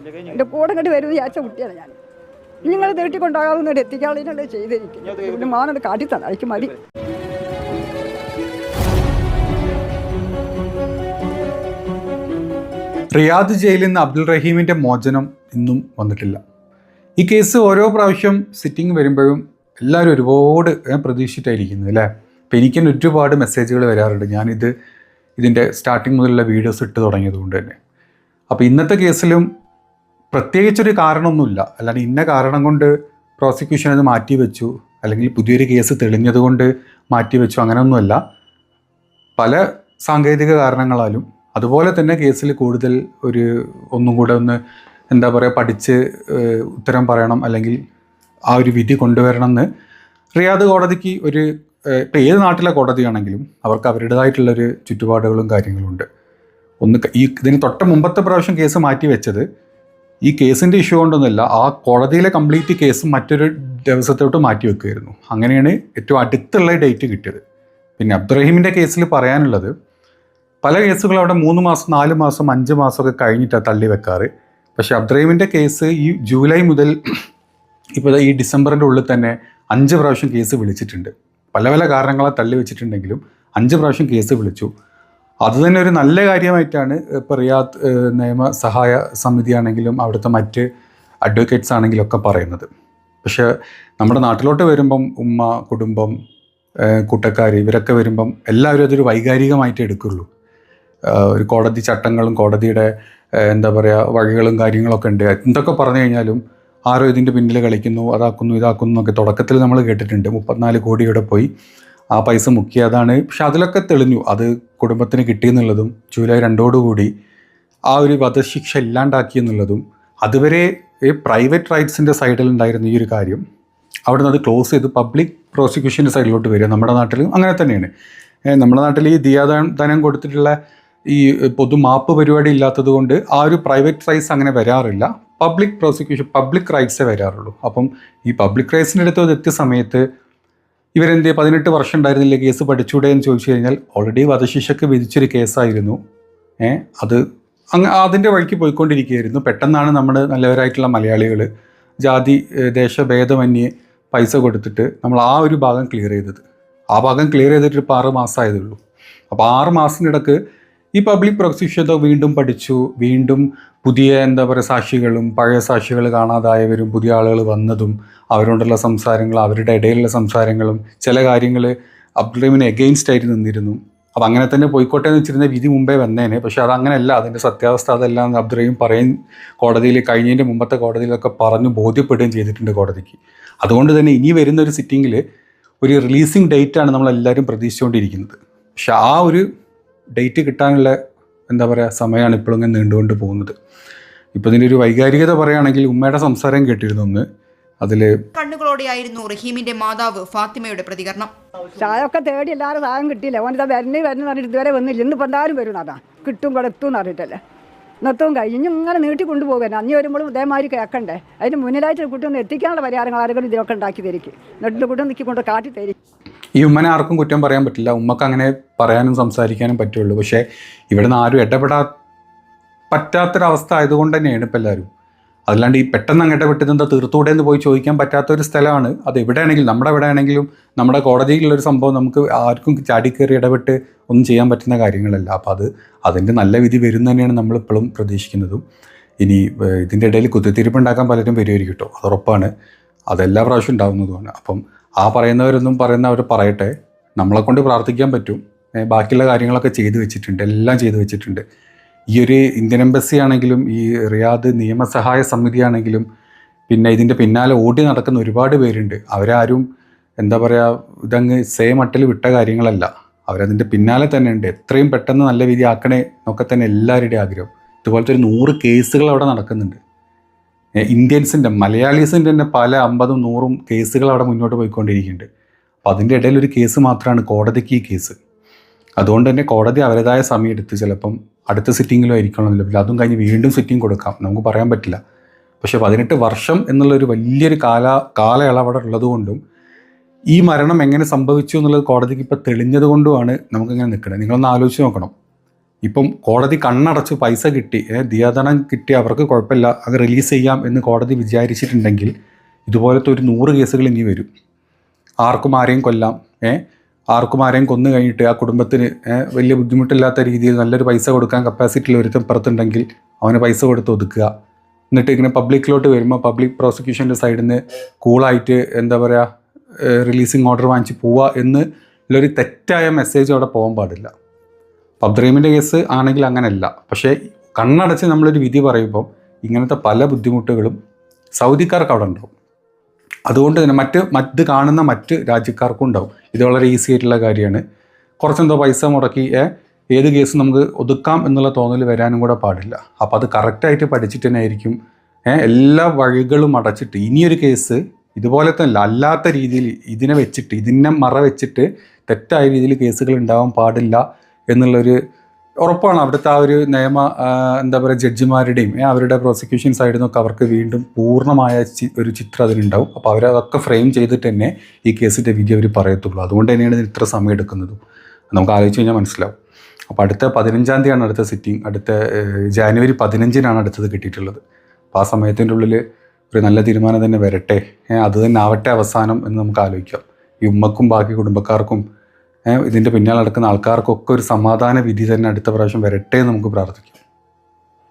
എൻ്റെ കൂടെ ഇങ്ങോട്ട് വരുമെന്ന് വിചാരിച്ച കുട്ടിയാണ് ഞാൻ. നിങ്ങൾ നീട്ടിക്കൊണ്ടാകാവുന്നവർ എത്തിക്കാനുള്ളത് ചെയ്തിരിക്കും. പിന്നെ മാനത് കാട്ടിത്തന്ന എനിക്ക് മതി. റിയാദ് ജയിലിൽ നിന്ന് അബ്ദുൾ റഹീമിൻ്റെ മോചനം ഇന്നും വന്നിട്ടില്ല. ഈ കേസ് ഓരോ പ്രാവശ്യം സിറ്റിംഗ് വരുമ്പോഴും എല്ലാവരും ഒരുപാട് പ്രതീക്ഷിച്ചിട്ടായിരിക്കുന്നത് അല്ലേ. അപ്പോൾ എനിക്ക് തന്നെ ഒരുപാട് മെസ്സേജുകൾ വരാറുണ്ട്. ഇതിൻ്റെ സ്റ്റാർട്ടിങ് മുതലുള്ള വീഡിയോസ് ഇട്ട് തുടങ്ങിയതുകൊണ്ട് തന്നെ. അപ്പോൾ ഇന്നത്തെ കേസിലും പ്രത്യേകിച്ചൊരു കാരണമൊന്നുമില്ല. അല്ലാണ്ട് ഇന്ന കാരണം കൊണ്ട് പ്രോസിക്യൂഷൻ അത് മാറ്റിവെച്ചു അല്ലെങ്കിൽ പുതിയൊരു കേസ് തെളിഞ്ഞതുകൊണ്ട് മാറ്റിവെച്ചു അങ്ങനെയൊന്നുമല്ല. പല സാങ്കേതിക കാരണങ്ങളാലും അതുപോലെ തന്നെ കേസിൽ കൂടുതൽ ഒന്നും കൂടെ എന്താ പറയുക പഠിച്ച് ഉത്തരം പറയണം അല്ലെങ്കിൽ ആ ഒരു വിധി കൊണ്ടുവരണം എന്ന് റിയാദ് കോടതിക്ക് ഇപ്പോൾ ഏത് നാട്ടിലെ കോടതിയാണെങ്കിലും അവർക്ക് അവരുടേതായിട്ടുള്ളൊരു ചുറ്റുപാടുകളും കാര്യങ്ങളുണ്ട്. ഇതിന് മുമ്പത്തെ പ്രാവശ്യം കേസ് മാറ്റി വെച്ചത് ഈ കേസിൻ്റെ ഇഷ്യൂ കൊണ്ടൊന്നുമല്ല, ആ കോടതിയിലെ കംപ്ലീറ്റ് കേസും മറ്റൊരു ദിവസത്തോട്ട് മാറ്റി വെക്കുകയായിരുന്നു. അങ്ങനെയാണ് ഏറ്റവും അടുത്തുള്ള ഡേറ്റ് കിട്ടിയത്. പിന്നെ അബ്ദുറഹീമിൻ്റെ കേസിൽ പറയാനുള്ളത്, പല കേസുകളും അവിടെ 3 മാസം 4 മാസം 5 മാസമൊക്കെ കഴിഞ്ഞിട്ടാണ് തള്ളി വെക്കാറ്. പക്ഷേ അബ്ദുറഹീമിൻ്റെ കേസ് ഈ ജൂലൈ മുതൽ ഇപ്പോൾ ഈ ഡിസംബറിൻ്റെ ഉള്ളിൽ തന്നെ 5 പ്രാവശ്യം കേസ് വിളിച്ചിട്ടുണ്ട്. പല പല കാരണങ്ങളെ തള്ളി വെച്ചിട്ടുണ്ടെങ്കിലും 5 പ്രാവശ്യം കേസ് വിളിച്ചു. അതുതന്നെ ഒരു നല്ല കാര്യമായിട്ടാണ് ഇപ്പോൾ റിയാദ് നിയമസഹായ സമിതിയാണെങ്കിലും അവിടുത്തെ മറ്റ് അഡ്വക്കേറ്റ്സ് ആണെങ്കിലും ഒക്കെ പറയുന്നത്. പക്ഷേ നമ്മുടെ നാട്ടിലോട്ട് വരുമ്പം ഉമ്മ, കുടുംബം, കൂട്ടക്കാർ ഇവരൊക്കെ വരുമ്പം എല്ലാവരും അതൊരു വൈകാരികമായിട്ട് എടുക്കുള്ളൂ. ഒരു കോടതി ചട്ടങ്ങളും കോടതിയുടെ എന്താ പറയുക വഴികളും കാര്യങ്ങളൊക്കെ ഉണ്ട്. എന്തൊക്കെ പറഞ്ഞു കഴിഞ്ഞാലും ആരോ ഇതിൻ്റെ പിന്നിൽ കളിക്കുന്നു, അതാക്കുന്നു, ഇതാക്കുന്നു എന്നൊക്കെ തുടക്കത്തിൽ നമ്മൾ കേട്ടിട്ടുണ്ട്. 34 കോടിയുടെ പോയി ആ പൈസ മുക്കിയതാണ്. പക്ഷെ അതിലൊക്കെ തെളിഞ്ഞു അത് കുടുംബത്തിന് കിട്ടിയെന്നുള്ളതും ജൂലൈ 2 ആ ഒരു വധശിക്ഷ ഇല്ലാണ്ടാക്കിയെന്നുള്ളതും അതുവരെ പ്രൈവറ്റ് റൈറ്റ്സിൻ്റെ സൈഡിലുണ്ടായിരുന്ന ഈ ഒരു കാര്യം അവിടെ നിന്ന് അത് ക്ലോസ് ചെയ്ത് പബ്ലിക് പ്രോസിക്യൂഷൻ്റെ സൈഡിലോട്ട് വരിക. നമ്മുടെ നാട്ടിലും അങ്ങനെ തന്നെയാണ്. നമ്മുടെ നാട്ടിൽ ഈ ദിയാദാനം കൊടുത്തിട്ടുള്ള ഈ പൊതുമാപ്പ് പരിപാടി ഇല്ലാത്തത് കൊണ്ട് ആ ഒരു പ്രൈവറ്റ് റൈറ്റ്സ് അങ്ങനെ വരാറില്ല. പബ്ലിക് പ്രോസിക്യൂഷൻ, പബ്ലിക് റൈറ്റ്സേ വരാറുള്ളൂ. അപ്പം ഈ പബ്ലിക് റൈറ്റ്സിൻ്റെ അടുത്ത് എത്തിയ സമയത്ത് ഇവരെന്ത് 18 വർഷം ഉണ്ടായിരുന്നില്ല കേസ് പഠിച്ചൂടെ എന്ന് ചോദിച്ചു കഴിഞ്ഞാൽ ഓൾറെഡി വധശിക്ഷയ്ക്ക് വിധിച്ചൊരു കേസായിരുന്നു. അത് അതിൻ്റെ വഴിക്ക് പോയിക്കൊണ്ടിരിക്കുകയായിരുന്നു. പെട്ടെന്നാണ് നമ്മൾ നല്ലവരായിട്ടുള്ള മലയാളികൾ ജാതി ദേശഭേദമന്യേ പൈസ കൊടുത്തിട്ട് നമ്മൾ ആ ഒരു ഭാഗം ക്ലിയർ ചെയ്തത്. ആ ഭാഗം ക്ലിയർ ചെയ്തിട്ട് ഇപ്പോൾ 6 മാസമായതേ ഉള്ളൂ. അപ്പോൾ 6 മാസത്തിനിടക്ക് ഈ പബ്ലിക് പ്രോസിക്യൂഷൻ വീണ്ടും പഠിച്ചു, വീണ്ടും പുതിയ എന്താ പറയുക സാക്ഷികളും പഴയ സാക്ഷികൾ കാണാതായവരും പുതിയ ആളുകൾ വന്നതും അവരോടുള്ള സംസാരങ്ങൾ, അവരുടെ ഇടയിലുള്ള സംസാരങ്ങളും ചില കാര്യങ്ങൾ അബ്ദുറഹീമിന് എഗെയിൻസ്റ്റ് ആയിട്ട് നിന്നിരുന്നു. അപ്പോൾ അങ്ങനെ തന്നെ പോയിക്കോട്ടെ എന്ന് വെച്ചിരുന്ന വിധി മുമ്പേ വന്നേനെ. പക്ഷേ അതങ്ങനെയല്ല, അതിൻ്റെ സത്യാവസ്ഥ അതെല്ലാം അബ്ദുറഹീം കോടതിയിൽ കഴിഞ്ഞതിൻ്റെ മുമ്പത്തെ കോടതിയിലൊക്കെ പറഞ്ഞു ബോധ്യപ്പെടുകയും ചെയ്തിട്ടുണ്ട് കോടതിക്ക്. അതുകൊണ്ട് തന്നെ ഇനി വരുന്ന ഒരു സിറ്റിങ്ങിൽ ഒരു റിലീസിങ് ഡേറ്റാണ് നമ്മളെല്ലാവരും പ്രതീക്ഷിച്ചുകൊണ്ടിരിക്കുന്നത്. പക്ഷെ ആ ഒരു ഡേറ്റ് കിട്ടാനുള്ള എന്താ പറയുക സമയമാണ് ഇപ്പോഴും ഇങ്ങനെ നീണ്ടുകൊണ്ട് പോകുന്നത്. ഇപ്പോൾ ഇതിൻ്റെ ഒരു വൈകാരികത പറയുകയാണെങ്കിൽ ഉമ്മയുടെ സംസാരം കേട്ടിരുന്നു ഒന്ന്. അതിൽ കണ്ണുകളോടെയായിരുന്നു റഹീമിന്റെ മാതാവ് ഫാത്തിമയുടെ പ്രതികരണം. ചായമൊക്കെ തേടി എല്ലാവരും സാധനം കിട്ടിയില്ല. ഓനിതാ വരുന്നേ പറഞ്ഞിട്ട് ഇതുവരെ വന്നില്ല. ഇന്നിപ്പോൾ എന്തായാലും വരും, അതാ കിട്ടും കൊടുത്തു എന്ന് പറഞ്ഞിട്ടല്ലേ. ഇന്നത്തും കഴിഞ്ഞ് ഇങ്ങനെ നീട്ടി കൊണ്ടുപോകാൻ അഞ്ഞ് വരുമ്പോഴും ഇതേമാതിരി കേൾക്കണ്ടേ. അതിന് മുന്നിലായിട്ട് കുട്ടി ഒന്ന് എത്തിക്കാനുള്ള പരിഹാരങ്ങൾ ആരെങ്കിലും ഇതിലൊക്കെ ഉണ്ടാക്കി തരിക്കും. എന്നിട്ട് കുട്ടി നിൽക്കിക്കൊണ്ട് കാട്ടി തരും. ഈ ഉമ്മനെ ആർക്കും കുറ്റം പറയാൻ പറ്റില്ല. ഉമ്മക്ക് അങ്ങനെ പറയാനും സംസാരിക്കാനും പറ്റുള്ളൂ. പക്ഷേ ഇവിടെ നിന്ന് ആരും പറ്റാത്തൊരവസ്ഥ ആയതുകൊണ്ട് തന്നെയാണ് ഇപ്പം എല്ലാവരും. അല്ലാണ്ട് ഈ പെട്ടെന്ന് അങ്ങ് ഇടപെട്ടതെന്താ തീർത്തൂടെ എന്ന് പോയി ചോദിക്കാൻ പറ്റാത്തൊരു സ്ഥലമാണ് അത്. എവിടെയാണെങ്കിലും നമ്മുടെ എവിടെ ആണെങ്കിലും നമ്മുടെ കോടതിയിലുള്ളൊരു സംഭവം നമുക്ക് ആർക്കും ചാടിക്കയറി ഇടപെട്ട് ഒന്നും ചെയ്യാൻ പറ്റുന്ന കാര്യങ്ങളല്ല. അപ്പോൾ അതിൻ്റെ നല്ല വിധി വരും തന്നെയാണ് നമ്മളിപ്പോഴും പ്രതീക്ഷിക്കുന്നതും. ഇനി ഇതിൻ്റെ ഇടയിൽ കുത്തിത്തിരിപ്പുണ്ടാക്കാൻ പലരും വരുമായിരിക്കും കേട്ടോ, അത് ഉറപ്പാണ്. അതെല്ലാ പ്രാവശ്യം ഉണ്ടാകുന്നതുമാണ്. അപ്പം ആ പറയുന്നവർ പറയട്ടെ, നമ്മളെക്കൊണ്ട് പ്രാർത്ഥിക്കാൻ പറ്റും. ബാക്കിയുള്ള കാര്യങ്ങളൊക്കെ ചെയ്തു വെച്ചിട്ടുണ്ട്, എല്ലാം ചെയ്തു വെച്ചിട്ടുണ്ട്. ഈ ഒരു ഇന്ത്യൻ എംബസി ആണെങ്കിലും ഈ റിയാദ് നിയമസഹായ സമിതി ആണെങ്കിലും പിന്നെ ഇതിൻ്റെ പിന്നാലെ ഓടി നടക്കുന്ന ഒരുപാട് പേരുണ്ട്. അവരാരും എന്താ പറയുക ഇതങ്ങ് മട്ടിൽ വിട്ട കാര്യങ്ങളല്ല. അവരതിൻ്റെ പിന്നാലെ തന്നെ ഉണ്ട്. എത്രയും പെട്ടെന്ന് നല്ല വിധി ആക്കണേ എന്നൊക്കെ തന്നെ എല്ലാവരുടെയും ആഗ്രഹം. ഇതുപോലത്തെ ഒരു 100 കേസുകൾ അവിടെ നടക്കുന്നുണ്ട്. ഇന്ത്യൻസിൻ്റെ മലയാളീസിൻ്റെ തന്നെ പല 50ഉം 100ഉം കേസുകൾ അവിടെ മുന്നോട്ട് പോയിക്കൊണ്ടിരിക്കുന്നുണ്ട്. അപ്പോൾ അതിൻ്റെ ഇടയിൽ ഒരു കേസ് മാത്രമാണ് കോടതിക്ക് ഈ കേസ്. അതുകൊണ്ട് തന്നെ കോടതി അവരുടേതായ സമയം എടുത്ത് ചിലപ്പം അടുത്ത സിറ്റിങ്ങിലും ആയിരിക്കണമെന്നില്ല. പിന്നെ അതും കഴിഞ്ഞ് വീണ്ടും സിറ്റിംഗ് കൊടുക്കാം, നമുക്ക് പറയാൻ പറ്റില്ല. പക്ഷേ 18 വർഷം എന്നുള്ളൊരു വലിയൊരു കാലയളവ് ഉള്ളതുകൊണ്ടും ഈ മരണം എങ്ങനെ സംഭവിച്ചു എന്നുള്ളത് കോടതിക്ക് ഇപ്പോൾ തെളിഞ്ഞത് കൊണ്ടുമാണ് നമുക്കിങ്ങനെ നിൽക്കുന്നത്. നിങ്ങളൊന്ന് ആലോചിച്ച് നോക്കണം. ഇപ്പം കോടതി കണ്ണടച്ച് പൈസ കിട്ടി, ദിയാധനം കിട്ടി, അവർക്ക് കുഴപ്പമില്ല, അത് റിലീസ് ചെയ്യാം എന്ന് കോടതി വിചാരിച്ചിട്ടുണ്ടെങ്കിൽ ഇതുപോലത്തെ ഒരു 100 കേസുകൾ ഇനി വരും. ആർക്കും ആരെയും കൊല്ലാം, ആർക്കും ആരെയും കൊന്നു കഴിഞ്ഞിട്ട് ആ കുടുംബത്തിന് വലിയ ബുദ്ധിമുട്ടില്ലാത്ത രീതിയിൽ നല്ലൊരു പൈസ കൊടുക്കാൻ കപ്പാസിറ്റിയിൽ ഒരുത്തൻ പുറത്തുണ്ടെങ്കിൽ അവന് പൈസ കൊടുത്ത് ഒതുക്കുക. എന്നിട്ട് ഇങ്ങനെ പബ്ലിക്കിലോട്ട് വരുമ്പോൾ പബ്ലിക് പ്രോസിക്യൂഷൻ്റെ സൈഡിൽ നിന്ന് കൂളായിട്ട് എന്താ പറയുക, റിലീസിങ് ഓർഡർ വാങ്ങിച്ച് പോവുക എന്ന് ഉള്ളൊരു തെറ്റായ മെസ്സേജ് അവിടെ പോകാൻ പാടില്ല. അബ്ദുറഹീമിൻ്റെ കേസ് ആണെങ്കിൽ അങ്ങനെയല്ല. പക്ഷേ കണ്ണടച്ച് നമ്മളൊരു വിധി പറയുമ്പോൾ ഇങ്ങനത്തെ പല ബുദ്ധിമുട്ടുകളും സൗദിക്കാർക്ക് അവിടെ ഉണ്ടാവും. അതുകൊണ്ട് തന്നെ മറ്റ് കാണുന്ന മറ്റ് രാജ്യക്കാർക്കും ഉണ്ടാവും. ഇത് വളരെ ഈസി ആയിട്ടുള്ള കാര്യമാണ്. കുറച്ചെന്തോ പൈസ മുടക്കി ഏത് കേസ് നമുക്ക് ഒതുക്കാം എന്നുള്ള തോന്നൽ വരാനും കൂടെ പാടില്ല. അപ്പോൾ അത് കറക്റ്റായിട്ട് പഠിച്ചിട്ട് തന്നെ ആയിരിക്കും എല്ലാ വഴികളും അടച്ചിട്ട് ഇനിയൊരു കേസ് ഇതുപോലെ തന്നെ അല്ലാത്ത രീതിയിൽ ഇതിനെ മറ വെച്ചിട്ട് തെറ്റായ രീതിയിൽ കേസുകൾ ഉണ്ടാവാൻ പാടില്ല എന്നുള്ളൊരു ഉറപ്പാണ് അവിടുത്തെ ആ ഒരു നിയമ എന്താ പറയുക ജഡ്ജിമാരുടെയും അവരുടെ പ്രോസിക്യൂഷൻ സൈഡിൽ നിന്നൊക്കെ അവർക്ക് വീണ്ടും പൂർണ്ണമായ ഒരു ചിത്രം അതിനുണ്ടാവും. അപ്പോൾ അവരതൊക്കെ ഫ്രെയിം ചെയ്തിട്ട് തന്നെ ഈ കേസിൻ്റെ വിധി അവർ പറയത്തുള്ളൂ. അതുകൊണ്ട് തന്നെയാണ് ഇതിന് ഇത്ര സമയം എടുക്കുന്നതും. നമുക്ക് ആലോചിച്ച് കഴിഞ്ഞാൽ മനസ്സിലാവും. അപ്പോൾ അടുത്ത 15-ാം തീയതിയാണ് അടുത്ത സിറ്റിംഗ്. അടുത്ത ജാനുവരി 15-നാണ് അടുത്തത് കിട്ടിയിട്ടുള്ളത്. അപ്പോൾ ആ സമയത്തിൻ്റെ ഉള്ളിൽ ഒരു നല്ല തീരുമാനം തന്നെ വരട്ടെ, അത് തന്നെ ആവട്ടെ അവസാനം എന്ന് നമുക്ക് ആലോചിക്കാം. ഈ ഉമ്മക്കും ബാക്കി കുടുംബക്കാർക്കും ഇതിൻ്റെ പിന്നാലെ നടക്കുന്ന ആൾക്കാർക്കൊക്കെ ഒരു സമാധാന വിധി തന്നെ അടുത്ത പ്രാവശ്യം വരട്ടെ എന്ന് നമുക്ക് പ്രാർത്ഥിക്കാം.